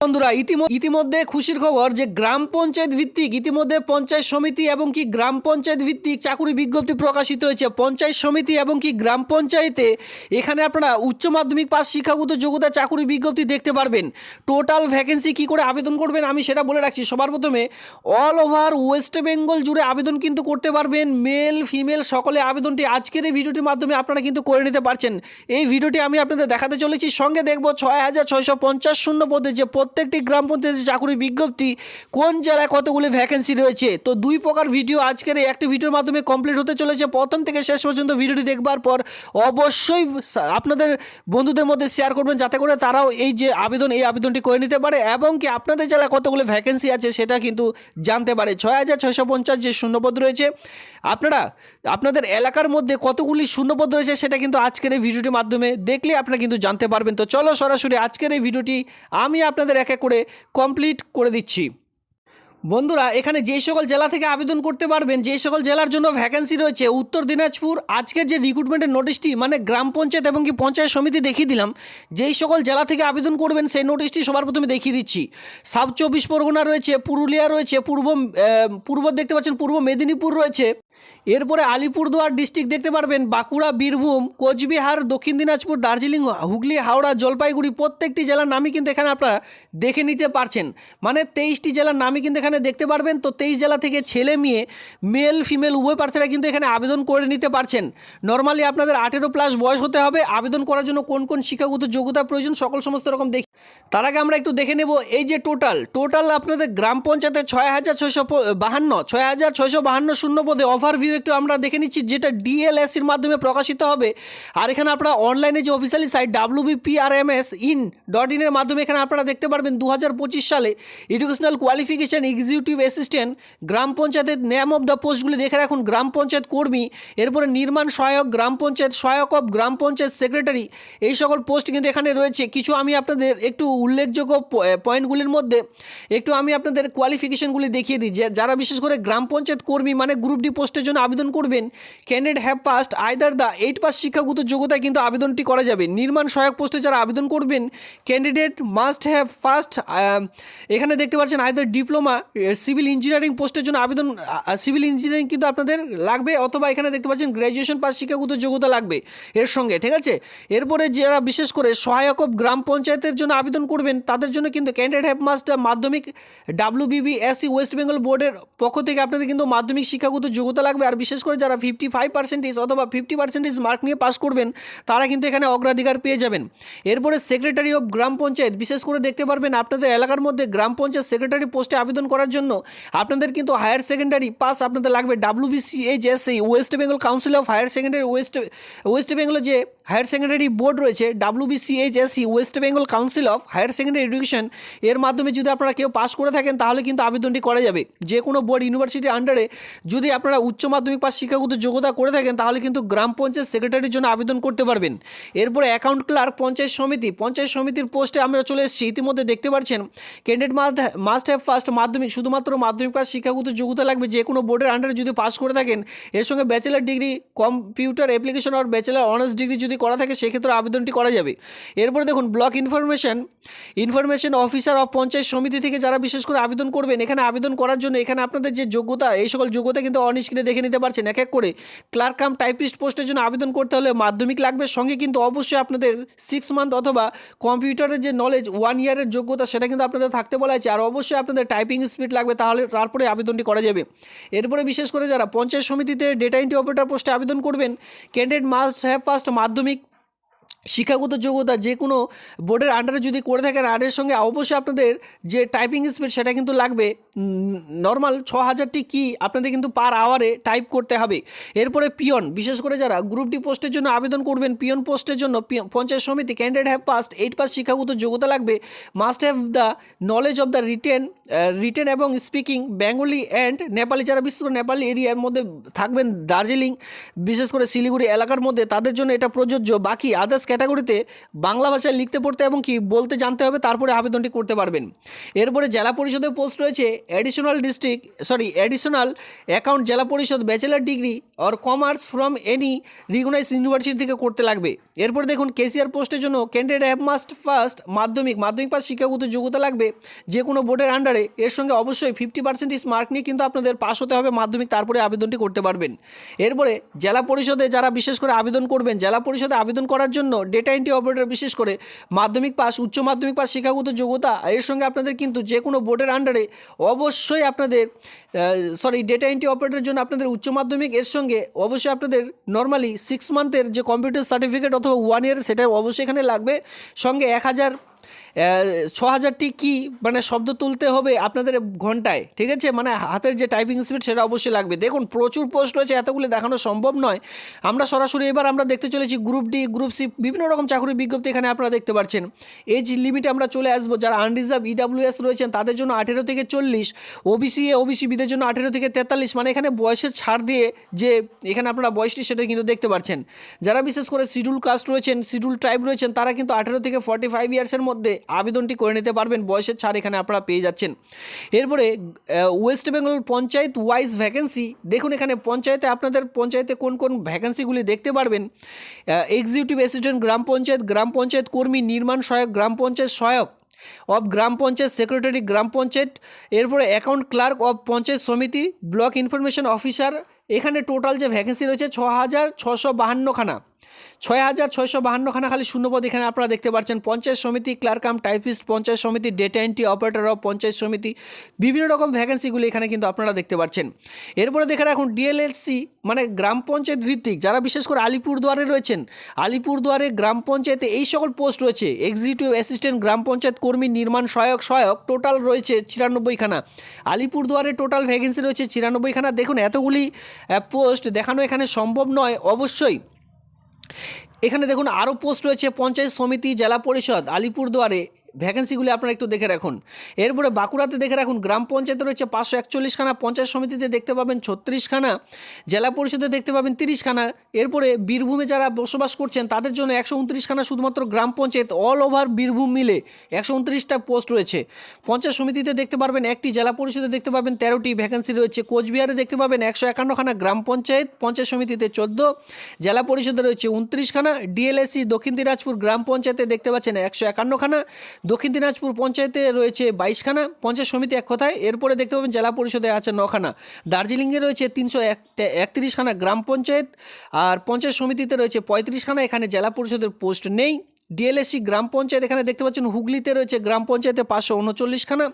বন্ধুরা ইতিমধ্যে খুশির খবর যে গ্রাম পঞ্চায়েত ভিত্তিক ইতিমধ্যে পঞ্চায়েত সমিতি এবং কি গ্রাম পঞ্চায়েত ভিত্তিক চাকুরি বিজ্ঞপ্তি প্রকাশিত হয়েছে। পঞ্চায়েত সমিতি এবং কি গ্রাম পঞ্চায়েতে এখানে আপনারা উচ্চ মাধ্যমিক পাস শিক্ষাগত যোগ্যতা চাকুরি বিজ্ঞপ্তি দেখতে পারবেন। টোটাল ভ্যাকেন্সি কী করে আবেদন করবেন আমি সেটা বলে রাখছি। সবার প্রথমে অল ওভার ওয়েস্ট বেঙ্গল জুড়ে আবেদন কিন্তু করতে পারবেন। মেল ফিমেল সকলে আবেদনটি আজকের এই ভিডিওটির মাধ্যমে আপনারা কিন্তু করে নিতে পারছেন। এই ভিডিওটি আমি আপনাদের দেখাতে চলেছি, সঙ্গে দেখব 6650 শূন্য পদে যে প্রত্যেকটি গ্রাম পঞ্চায়েতের চাকুরি বিজ্ঞপ্তি কোন জেলায় কতগুলি ভ্যাকেন্সি রয়েছে। তো দুই প্রকার ভিডিও আজকের এই একটি ভিডিওর মাধ্যমে কমপ্লিট হতে চলেছে। প্রথম থেকে শেষ পর্যন্ত ভিডিওটি দেখবার পর অবশ্যই আপনাদের বন্ধুদের মধ্যে শেয়ার করবেন, যাতে করে তারাও এই আবেদনটি করে নিতে পারে এবং কি আপনাদের জেলায় কতগুলি ভ্যাকেন্সি আছে সেটা কিন্তু জানতে পারে। 6650 যে শূন্যপদ রয়েছে, আপনাদের এলাকার মধ্যে কতগুলি শূন্যপদ রয়েছে সেটা কিন্তু আজকের এই ভিডিওটির মাধ্যমে দেখলে আপনারা কিন্তু জানতে পারবেন। তো চলো সরাসরি আজকের এই ভিডিওটি আমি আপনাদের এক এক করে কমপ্লিট করে দিচ্ছি। বন্ধুরা, এখানে যেই সকল জেলা থেকে আবেদন করতে পারবেন, যেই সকল জেলার জন্য ভ্যাকেন্সি রয়েছে, উত্তর দিনাজপুর আজকের যে রিক্রুটমেন্টের নোটিশটি মানে গ্রাম পঞ্চায়েত এবং কি পঞ্চায়েত সমিতি দেখিয়ে দিলাম, যেই সকল জেলা থেকে আবেদন করবেন সেই নোটিশটি সবার প্রথমে দেখিয়ে দিচ্ছি। সাউথ 24 পরগনা রয়েছে, পুরুলিয়া রয়েছে, পূর্ব দেখতে পাচ্ছেন পূর্ব মেদিনীপুর রয়েছে, এরপরে আলিপুরদুয়ার ডিস্ট্রিক্ট দেখতে পারবেন, বাঁকুড়া, বীরভূম, কোচবিহার, দক্ষিণ দিনাজপুর, দার্জিলিং, হুগলি, হাওড়া, জলপাইগুড়ি প্রত্যেকটি জেলার নামই কিন্তু এখানে আপনারা দেখে নিতে পারছেন। মানে 23টি জেলার নামই কিন্তু এখানে দেখতে পারবেন। তো 23 জেলা থেকে ছেলে মেয়ে মেল ফিমেল উভয় প্রার্থীরা কিন্তু এখানে আবেদন করে নিতে পারছেন। নর্মালি আপনাদের 18+ বয়স হতে হবে। আবেদন করার জন্য কোন কোন শিক্ষাগত যোগ্যতা প্রয়োজন সমস্ত রকম দেখি। তার আগে আমরা একটু দেখে নেব এই যে টোটাল আপনাদের গ্রাম পঞ্চায়েতে 6652 শূন্য পদে ওভারভিউ একটু আমরা দেখে নিচ্ছি, যেটা ডিএলএসির মাধ্যমে প্রকাশিত হবে। আর এখানে আপনারা অনলাইনে যে অফিসিয়ালি সাইট wbprms.in এর মাধ্যমে এখানে আপনারা দেখতে পারবেন 2025 সালে এডুকেশনাল কোয়ালিফিকেশান এক্সিকিউটিভ অ্যাসিস্ট্যান্ট, গ্রাম পঞ্চায়েতের নেম অফ দ্য পোস্টগুলি দেখে রাখুন। গ্রাম পঞ্চায়েত কর্মী, এরপরে নির্মাণ সহায়ক, গ্রাম পঞ্চায়েত সহায়ক অফ গ্রাম পঞ্চায়েত সেক্রেটারি, এই সকল পোস্ট কিন্তু এখানে রয়েছে। কিছু আমি আপনাদের একটু উল্লেখযোগ্য পয়েন্টগুলির মধ্যে একটু আমি আপনাদের কোয়ালিফিকেশনগুলি দেখিয়ে দিই। যে যারা বিশেষ করে গ্রাম পঞ্চায়েত কর্মী মানে গ্রুপ ডি পোস্টের জন্য আবেদন করবেন, candidate have passed either the 8 pass শিক্ষাগত যোগ্যতায় কিন্তু আবেদনটি করা যাবে। নির্মাণ সহায়ক পোস্টে যারা আবেদন করবেন, ক্যান্ডিডেট মাস্ট হ্যাভ ফার্স্ট এখানে দেখতে পাচ্ছেন আইদার ডিপ্লোমা, সিভিল ইঞ্জিনিয়ারিং পোস্টের জন্য আবেদন, সিভিল ইঞ্জিনিয়ারিং কিন্তু আপনাদের লাগবে, অথবা এখানে দেখতে পাচ্ছেন গ্র্যাজুয়েশন পাস শিক্ষাগত যোগ্যতা লাগবে এর সঙ্গে, ঠিক আছে। এরপরে যারা বিশেষ করে সহায়ক অফ গ্রাম পঞ্চায়েতের জন্য আবেদন করবেন তাদের জন্য কিন্তু ক্যান্ডিডেট হ্যাভ মাস্ট মাধ্যমিক WBBSE ওয়েস্ট বেঙ্গল বোর্ডের পক্ষ থেকে আপনাদের কিন্তু মাধ্যমিক শিক্ষাগত যোগ্যতা লাগবে। আর বিশেষ করে যারা 55% অথবা 50% মার্ক নিয়ে পাস করবেন তারা কিন্তু এখানে অগ্রাধিকার পেয়ে যাবেন। এরপরে সেক্রেটারি অফ গ্রাম পঞ্চায়েত, বিশেষ করে দেখতে পারবেন আপনাদের এলাকার মধ্যে গ্রাম পঞ্চায়েত সেক্রেটারি পোস্টে আবেদন করার জন্য আপনাদের কিন্তু হায়ার সেকেন্ডারি পাস আপনাদের লাগবে। WBCHSE West Bengal council of higher secondary West Bengal যে হায়ার সেকেন্ডারি বোর্ড রয়েছে WBCHSE West Bengal council of higher secondary education, এর মাধ্যমে যদি আপনারা কেউ পাস করে থাকেন তাহলে কিন্তু আবেদনটি করা যাবে। যে কোনো বোর্ড ইউনিভার্সিটির আন্ডারে যদি আপনারা উচ্চ মাধ্যমিক পাস শিক্ষাগত যোগ্যতা করে থাকেন তাহলে কিন্তু গ্রাম পঞ্চায়েত সেক্রেটারির জন্য আবেদন করতে পারবেন। এরপরে অ্যাকাউন্ট ক্লার্ক পঞ্চায়েত সমিতির পোস্টে আমরা চলে এসেছি। ইতিমধ্যে দেখতে পাচ্ছেন ক্যান্ডিডেট মাস্ট হ্যাভ ফার্স্ট মাধ্যমিক, শুধুমাত্র মাধ্যমিক পাস শিক্ষাগত যোগ্যতা লাগবে। যে কোনো বোর্ডের আন্ডারে যদি পাস করে থাকেন, এর সঙ্গে ব্যাচেলার ডিগ্রি কম্পিউটার অ্যাপ্লিকেশন আর ব্যাচেলার অনার্স ডিগ্রি যদি করা থাকে সেক্ষেত্রে আবেদনটি করা যাবে। এরপরে দেখুন block information officer of panchayat সমিতি থেকে যারা বিশেষ করে আবেদন করবেন, এখানে আবেদন করার জন্য এখানে আপনাদের যে যোগ্যতা এই সকল যোগ্যতা কিন্তু অন স্ক্রিনে দেখে নিতে পারছেন এক এক করে। ক্লার্ক কাম টাইপিস্ট পোস্টের জন্য আবেদন করতে হলে মাধ্যমিক লাগবে, সঙ্গে কিন্তু অবশ্যই আপনাদের 6 মান্থ অথবা কম্পিউটারের যে নলেজ 1 ইয়ারের যোগ্যতা সেটা কিন্তু আপনাদের থাকতে বলা আছে। আর অবশ্যই আপনাদের টাইপিং স্পিড লাগবে, তারপরে আবেদনটি করা যাবে। এরপরে বিশেষ করে যারা পঞ্চায়েত সমিতিতে ডেটা এন্ট্রি অপারেটর পোস্টে আবেদন করবেন, ক্যান্ডিডেট মাস্ট হ্যাভ ফার্স্ট মাধ্যমিক শিক্ষাগত যোগ্যতা যে কোনো বোর্ডের আন্ডারে যদি করে থাকেন, আর এর সঙ্গে অবশ্যই আপনাদের যে টাইপিং স্পিড সেটা কিন্তু লাগবে। নর্মাল 6000টি কি আপনাদের কিন্তু পার আওয়ারে টাইপ করতে হবে। এরপরে পিয়ন, বিশেষ করে যারা গ্রুপ ডি পোস্টের জন্য আবেদন করবেন, পিয়ন পোস্টের জন্য পঞ্চায়েত সমিতি ক্যান্ডিডেট হ্যাভ পাস্ট 8 পাস শিক্ষাগত যোগ্যতা লাগবে। Must have the knowledge of the written এবং স্পিকিং বেঙ্গলি অ্যান্ড নেপালি, যারা বিশেষ করে নেপালি এরিয়ার মধ্যে থাকবেন দার্জিলিং বিশেষ করে শিলিগুড়ি এলাকার মধ্যে তাদের জন্য এটা প্রযোজ্য। বাকি আদার্স ক্যাটাগরিতে বাংলা ভাষায় লিখতে পড়তে এবং কি বলতে জানতে হবে, তারপরে আবেদনটি করতে পারবেন। এরপরে জেলা পরিষদের পোস্ট রয়েছে additional account Zilla Parishad bachelor degree or commerce from any recognise university থেকে করতে লাগবে। এরপর দেখুন কেসিআর পোস্টের জন্য candidate have must first Madhyamik pass শিক্ষাগত যোগ্যতা লাগবে যে কোনো বোর্ডের আন্ডারে। এর সঙ্গে অবশ্যই 50% মার্ক নিয়ে কিন্তু আপনাদের পাস হতে হবে মাধ্যমিক, তারপরে আবেদনটি করতে পারবেন। এরপরে জেলা পরিষদে যারা বিশেষ করে আবেদন করবেন, জেলা পরিষদে আবেদন করার জন্য ডেটা এন্ট্রি অপারেটর বিশেষ করে মাধ্যমিক পাস, উচ্চ মাধ্যমিক পাস শিক্ষাগত যোগ্যতা, এর সঙ্গে আপনাদের কিন্তু যে কোনো বোর্ডের আন্ডারে অবশ্যই আপনাদের ডেটা এন্ট্রি অপারেটরের জন্য আপনাদের উচ্চ মাধ্যমিক, এর সঙ্গে অবশ্যই আপনাদের নর্মালি 6 মান্থের যে কম্পিউটার সার্টিফিকেট অথবা 1 ইয়ার সেটা অবশ্যই এখানে লাগবে। সঙ্গে 6000টি কি মানে শব্দ তুলতে হবে আপনাদের ঘন্টায়, ঠিক আছে, মানে হাতের যে টাইপিং স্পিড সেটা অবশ্যই লাগবে। দেখুন প্রচুর পোস্ট রয়েছে, এতগুলি দেখানো সম্ভব নয়। আমরা সরাসরি এবার আমরা দেখতে চলেছি গ্রুপ ডি, গ্রুপ সি, বিভিন্ন রকম চাকরি বিজ্ঞপ্তি এখানে আপনারা দেখতে পাচ্ছেন। এজ লিমিটে আমরা চলে আসবো। যারা আনরিজার্ভ EWS রয়েছেন তাদের জন্য 18 থেকে 40, ওবিসি বিদের জন্য 18 থেকে 43, মানে এখানে বয়সের ছাড় দিয়ে যে এখানে আপনারা বয়সটি সেটা কিন্তু দেখতে পাচ্ছেন। যারা বিশেষ করে শিডিউল কাস্ট রয়েছেন, শিডিউল ট্রাইব রয়েছেন, তারা কিন্তু 18 থেকে 45 ইয়ার্সের মধ্যে আবেদনটি করে নিতে পারবেন, বয়সের ছাড় এখানে আপনারা পেয়ে যাচ্ছেন। এরপরে West Bengal panchayat wise vacancy, দেখুন এখানে পঞ্চায়েতে আপনাদের পঞ্চায়েতে কোন কোন ভ্যাকেন্সিগুলি দেখতে পারবেন। এক্সিকিউটিভ অ্যাসিস্ট্যান্ট গ্রাম পঞ্চায়েত কর্মী, নির্মাণ সহায়ক, গ্রাম পঞ্চায়েত সহায়ক অফ গ্রাম পঞ্চায়েত সেক্রেটারি গ্রাম পঞ্চায়েত, এরপরে অ্যাকাউন্ট ক্লার্ক অফ পঞ্চায়েত সমিতি, ব্লক ইনফরমেশন অফিসার। এখানে টোটাল যে ভ্যাকেন্সি রয়েছে 6652 খানা, 6652 খানা খালি শূন্যপদ এখানে আপনারা দেখতে পাচ্ছেন। পঞ্চায়েত সমিতি ক্লার্ক কাম টাইপিস্ট, পঞ্চায়েত সমিতি data entry operator of panchayat সমিতি, বিভিন্ন রকম ভ্যাকেন্সিগুলি এখানে কিন্তু আপনারা দেখতে পাচ্ছেন। এরপরে দেখে রাখুন ডিএলএলসি মানে গ্রাম পঞ্চায়েত ভিত্তিক, যারা বিশেষ করে আলিপুরদুয়ারে রয়েছেন, আলিপুরদুয়ারে গ্রাম পঞ্চায়েতে এই সকল পোস্ট রয়েছে। এক্সিকিউটিভ অ্যাসিস্ট্যান্ট গ্রাম পঞ্চায়েত কর্মী, নির্মাণ সহায়ক টোটাল রয়েছে 94 খানা। আলিপুরদুয়ারে টোটাল ভ্যাকেন্সি রয়েছে 94 খানা। দেখুন এতগুলি পোস্ট দেখানো এখানে সম্ভব নয় অবশ্যই। এখানে দেখুন আরও পোস্ট রয়েছে পঞ্চায়েত সমিতি, জেলা পরিষদ, আলিপুরদুয়ারে ভ্যাকেন্সিগুলি আপনারা একটু দেখে রাখুন। এরপরে বাঁকুড়াতে দেখে রাখুন গ্রাম পঞ্চায়েতে রয়েছে 541 খানা, পঞ্চায়েত সমিতিতে দেখতে পাবেন 36 খানা, জেলা পরিষদে দেখতে পাবেন 30 খানা। এরপরে বীরভূমে যারা বসবাস করছেন তাদের জন্য 129 খানা শুধুমাত্র গ্রাম পঞ্চায়েত, অল ওভার বীরভূম মিলে 129টা পোস্ট রয়েছে। পঞ্চায়েত সমিতিতে দেখতে পারবেন 1টি, জেলা পরিষদে দেখতে পাবেন 13টি ভ্যাকেন্সি রয়েছে। কোচবিহারে দেখতে পাবেন 151 খানা গ্রাম পঞ্চায়েত, পঞ্চায়েত সমিতিতে 14, জেলা পরিষদে রয়েছে 29 খানা। ডিএলএসসি দক্ষিণ দিনাজপুর গ্রাম পঞ্চায়েতে দেখতে পাচ্ছেন 151 খানা, দক্ষিণ দিনাজপুর পঞ্চায়েতে রয়েছে 22 খানা, পঞ্চায়েত সমিতি এক কথায়। এরপরে দেখতে পাবেন জেলা পরিষদে আছে 9 খানা। দার্জিলিংয়ে রয়েছে 331 খানা গ্রাম পঞ্চায়েত, আর পঞ্চায়েত সমিতিতে রয়েছে 35 খানা, এখানে জেলা পরিষদের পোস্ট নেই। ডিএলএসসি গ্রাম পঞ্চায়েত এখানে দেখতে পাচ্ছেন হুগলিতে রয়েছে গ্রাম পঞ্চায়েতে 539 খানা,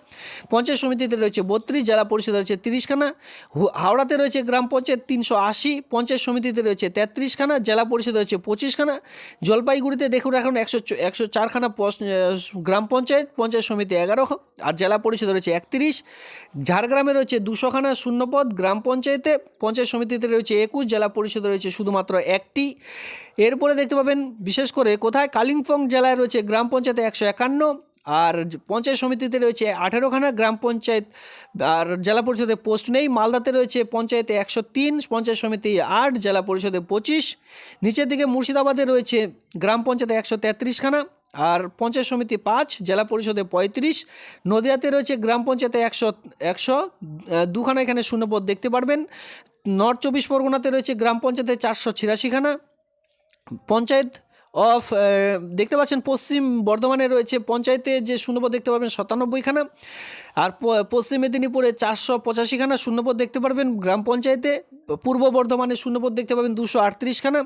পঞ্চায়েত সমিতিতে রয়েছে 32, জেলা পরিষদে রয়েছে 30 খানা। হাওড়াতে রয়েছে গ্রাম পঞ্চায়েত 380, পঞ্চায়েত সমিতিতে রয়েছে 33 খানা, জেলা পরিষদে রয়েছে 25 খানা। জলপাইগুড়িতে দেখুন এখন 104 খানা গ্রাম পঞ্চায়েত, পঞ্চায়েত সমিতি 11 আর জেলা পরিষদে রয়েছে 31। ঝাড়গ্রামে রয়েছে 200 খানা শূন্যপদ গ্রাম পঞ্চায়েতে, পঞ্চায়েত সমিতিতে রয়েছে 21, জেলা পরিষদে রয়েছে শুধুমাত্র 1টি। এরপরে দেখতে পাবেন বিশেষ করে কোথায় কালিম্পং জেলায় রয়েছে গ্রাম পঞ্চায়েতে 151, আর পঞ্চায়েত সমিতিতে রয়েছে 18 খানা গ্রাম পঞ্চায়েত, আর জেলা পরিষদে পোস্ট নেই। মালদাতে রয়েছে পঞ্চায়েতে 103, পঞ্চায়েত সমিতি 8, জেলা পরিষদে 25। নিচের দিকে মুর্শিদাবাদে রয়েছে গ্রাম পঞ্চায়েতে 133 খানা, আর পঞ্চায়েত সমিতি 5, জেলা পরিষদে 35। নদিয়াতে রয়েছে গ্রাম পঞ্চায়েতে 102 খানা, এখানে শূন্যপদ দেখতে পারবেন। নর্থ 24 পরগনাতে রয়েছে গ্রাম পঞ্চায়েতে 486 খানা। পঞ্চায়েত অফ দেখতে পাচ্ছেন পশ্চিম বর্ধমানে রয়েছে পঞ্চায়েতে যে শূন্যপদ দেখতে পাবেন 97 খানা, আর পশ্চিম মেদিনীপুরে 485 খানা শূন্যপদ দেখতে পারবেন গ্রাম পঞ্চায়েতে। পূর্ব বর্ধমানে শূন্যপদ দেখতে পাবেন 238 খানা।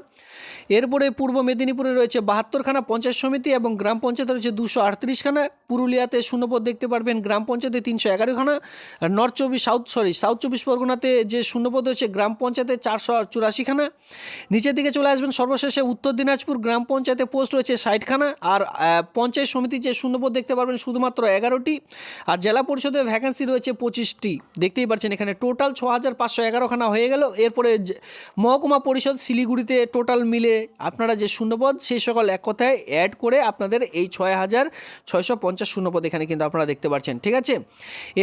এরপরে পূর্ব মেদিনীপুরে রয়েছে 72 খানা পঞ্চায়েত সমিতি এবং গ্রাম পঞ্চায়েতে রয়েছে 238 খানা। পুরুলিয়াতে শূন্যপদ দেখতে পারবেন গ্রাম পঞ্চায়েতে 311 খানা। সাউথ 24 পরগনাতে যে শূন্যপদ রয়েছে গ্রাম পঞ্চায়েতে 484 খানা। নিচের দিকে চলে আসবেন সর্বশেষে উত্তর দিনাজপুর গ্রাম পঞ্চায়েতে পোস্ট রয়েছে 60 খানা, আর পঞ্চায়েত সমিতির যে শূন্যপদ দেখতে পারবেন শুধুমাত্র 11টি, আর জেলা পরিষদের ভ্যাকেন্সি রয়েছে 25টি। দেখতেই পাচ্ছেন এখানে টোটাল 6511 খানা হয়ে গেল। এরপরে মহকুমা পরিষদ শিলিগুড়িতে টোটাল মিলে আপনারা যে শূন্যপদ সেই সকল এক কথায় অ্যাড করে আপনাদের এই 6650 শূন্যপদ এখানে কিন্তু আপনারা দেখতে পাচ্ছেন, ঠিক আছে।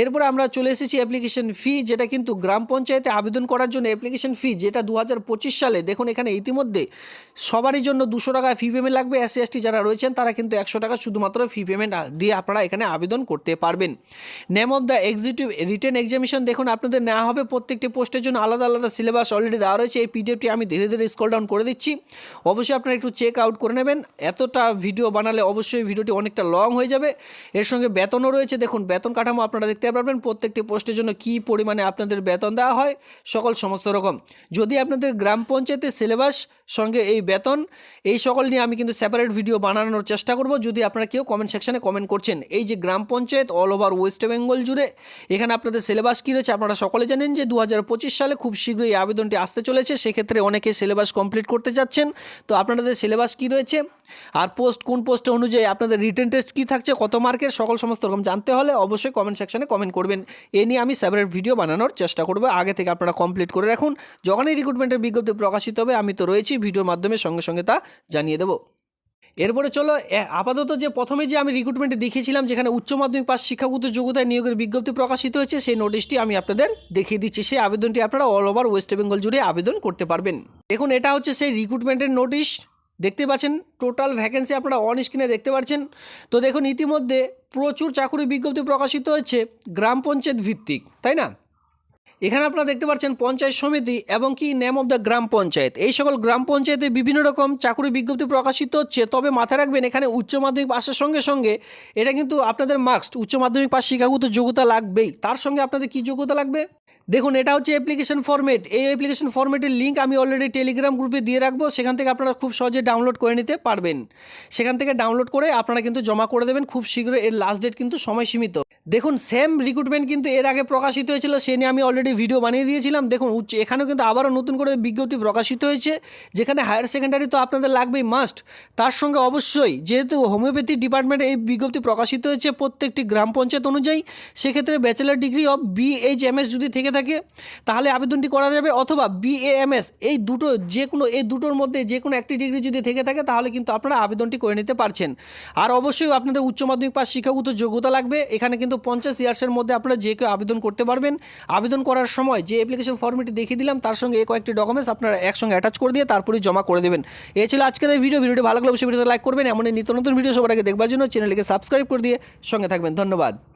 এরপরে আমরা চলে এসেছি অ্যাপ্লিকেশন ফি, যেটা কিন্তু গ্রাম পঞ্চায়েতে আবেদন করার জন্য অ্যাপ্লিকেশন ফি যেটা 2025 সালে দেখুন এখানে ইতিমধ্যে সবারই জন্য 200 টাকা ফি পেমেন্ট লাগবে। SC ST যারা রয়েছেন তারা কিন্তু 100 টাকা শুধুমাত্র ফি পেমেন্ট দিয়ে আপনারা এখানে আবেদন করতে পারবেন। Name of the executive written examination দেখুন আপনাদের নেওয়া হবে প্রত্যেকটি পোস্টের জন্য আলাদা আলাদা সিলেবাস অলরেডি দেওয়া রয়েছে। এই পিডিএফটি আমি ধীরে ধীরে স্ক্রল ডাউন করে দিচ্ছি, অবশ্যই আপনারা একটু চেক আউট করে নেবেন। এতটা ভিডিও বানালে অবশ্যই ভিডিওটি অনেকটা লং হয়ে যাবে। এর সঙ্গে বেতনও রয়েছে, দেখুন বেতন কাঠামো আপনারা দেখতে পারবেন প্রত্যেকটি পোস্টের জন্য কী পরিমাণে আপনাদের বেতন দেওয়া হয় সমস্ত রকম। যদি আপনাদের গ্রাম পঞ্চায়েতের সিলেবাস সঙ্গে এই বেতন এই সকল নিয়ে আমি কিন্তু সেপারেট ভিডিও বানানোর চেষ্টা করব। যদি আপনারা কেউ কমেন্ট সেকশনে কমেন্ট করছেন, এই যে গ্রাম panchayat all over West Bengal জুড়ে এখানে আপনাদের সিলেবাস কী রয়েছে আপনারা সকলে জানেন যে 2025 সালে খুব শীঘ্রই এই আবেদনটি আসতে চলেছে। সেক্ষেত্রে অনেকে সিলেবাস কমপ্লিট করতে যাচ্ছেন, তো আপনাদের সিলেবাস কী রয়েছে আর কোন পোস্ট অনুযায়ী আপনাদের রিটেন টেস্ট কী থাকছে, কত মার্কের সমস্ত রকম জানতে হলে অবশ্যই কমেন্ট সেকশনে কমেন্ট করবেন। এ নিয়ে আমি সেপারেট ভিডিও বানানোর চেষ্টা করব। আগে থেকে আপনারা কমপ্লিট করে রাখুন, যখনই রিক্রুটমেন্টের বিজ্ঞপ্তি প্রকাশিত হবে আমি তো রয়েছি ভিডিওর মাধ্যমে সঙ্গে সঙ্গে তা জানিয়ে দেবো। এরপরে চলো আপাতত যে প্রথমে যে আমি রিক্রুটমেন্টে দেখিয়েছিলাম যেখানে উচ্চ মাধ্যমিক পাস শিক্ষাগত যোগ্যতায় নিয়োগের বিজ্ঞপ্তি প্রকাশিত হয়েছে, সেই নোটিশটি আমি আপনাদের দেখিয়ে দিচ্ছি। সেই আবেদনটি আপনারা অল ওভার ওয়েস্ট বেঙ্গল জুড়ে আবেদন করতে পারবেন। দেখুন এটা হচ্ছে সেই রিক্রুটমেন্টের নোটিশ, দেখতে পাচ্ছেন টোটাল ভ্যাকেন্সি আপনারা অন স্ক্রিনে দেখতে পাচ্ছেন। তো দেখুন ইতিমধ্যে প্রচুর চাকরি বিজ্ঞপ্তি প্রকাশিত হয়েছে গ্রাম পঞ্চায়েত ভিত্তিক, তাই না? এখানে আপনারা দেখতে পাচ্ছেন পঞ্চায়েত সমিতি এবং কি নেম অফ দ্য গ্রাম পঞ্চায়েত, এই সকল গ্রাম পঞ্চায়েতে বিভিন্ন রকম চাকরি বিজ্ঞপ্তি প্রকাশিত হচ্ছে। তবে মাথায় রাখবেন এখানে উচ্চ মাধ্যমিক পাশের সঙ্গে সঙ্গে এটা কিন্তু আপনাদের মার্কস উচ্চ মাধ্যমিক পাস শিক্ষাগত যোগ্যতা লাগবেই। তার সঙ্গে আপনাদের কী যোগ্যতা লাগবে দেখুন, এটা হচ্ছে অ্যাপ্লিকেশন ফরম্যাট। এই অ্যাপ্লিকেশন ফরম্যাটের লিঙ্ক আমি অলরেডি টেলিগ্রাম গ্রুপে দিয়ে রাখবো, সেখান থেকে আপনারা খুব সহজে ডাউনলোড করে নিতে পারবেন। সেখান থেকে ডাউনলোড করে আপনারা কিন্তু জমা করে দেবেন খুব শীঘ্রই। এর লাস্ট ডেট কিন্তু সময় সীমিত। দেখুন সেম রিক্রুটমেন্ট কিন্তু এর আগে প্রকাশিত হয়েছিল, সে নিয়ে আমি অলরেডি ভিডিও বানিয়ে দিয়েছিলাম। দেখুন এখানেও কিন্তু আবারও নতুন করে বিজ্ঞপ্তি প্রকাশিত হয়েছে, যেখানে হায়ার সেকেন্ডারি তো আপনাদের লাগবেই মাস্ট। তার সঙ্গে অবশ্যই যেহেতু হোমিওপ্যাথি ডিপার্টমেন্টে এই বিজ্ঞপ্তি প্রকাশিত হয়েছে প্রত্যেকটি গ্রাম পঞ্চায়েত অনুযায়ী, সেক্ষেত্রে ব্যাচেলার ডিগ্রি অফ BHMS যদি থেকে থাকে তাহলে আবেদনটি করা যাবে, অথবা BAMS এই দুটোর মধ্যে যে কোনো একটি ডিগ্রি যদি থেকে থাকে তাহলে কিন্তু আপনারা আবেদনটি করে নিতে পারছেন। আর অবশ্যই আপনাদের উচ্চ মাধ্যমিক পাস শিক্ষাগত যোগ্যতা লাগবে। এখানে কিন্তু 50 ইয়ার্সের মধ্যে আপনারা যে কেউ আবেদন করতে পারবেন। আবেদন করার সময় যে অ্যাপ্লিকেশন ফর্মটি দেখিয়ে দিলাম তার সঙ্গে এই কয়েকটি ডকুমেন্টস আপনারা একসঙ্গে অ্যাটাচ করে দিয়ে তারপরেই জমা করে দেবেন। এই ছিল আজকের এই ভিডিওটি ভালো লাগলে অবশ্যই ভিডিওতে লাইক করবেন। এমন নিত্য নতুন ভিডিও সবার আগে দেখবার জন্য চ্যানেলটিকে সাবস্ক্রাইব করে দিয়ে সঙ্গে থাকবেন। ধন্যবাদ।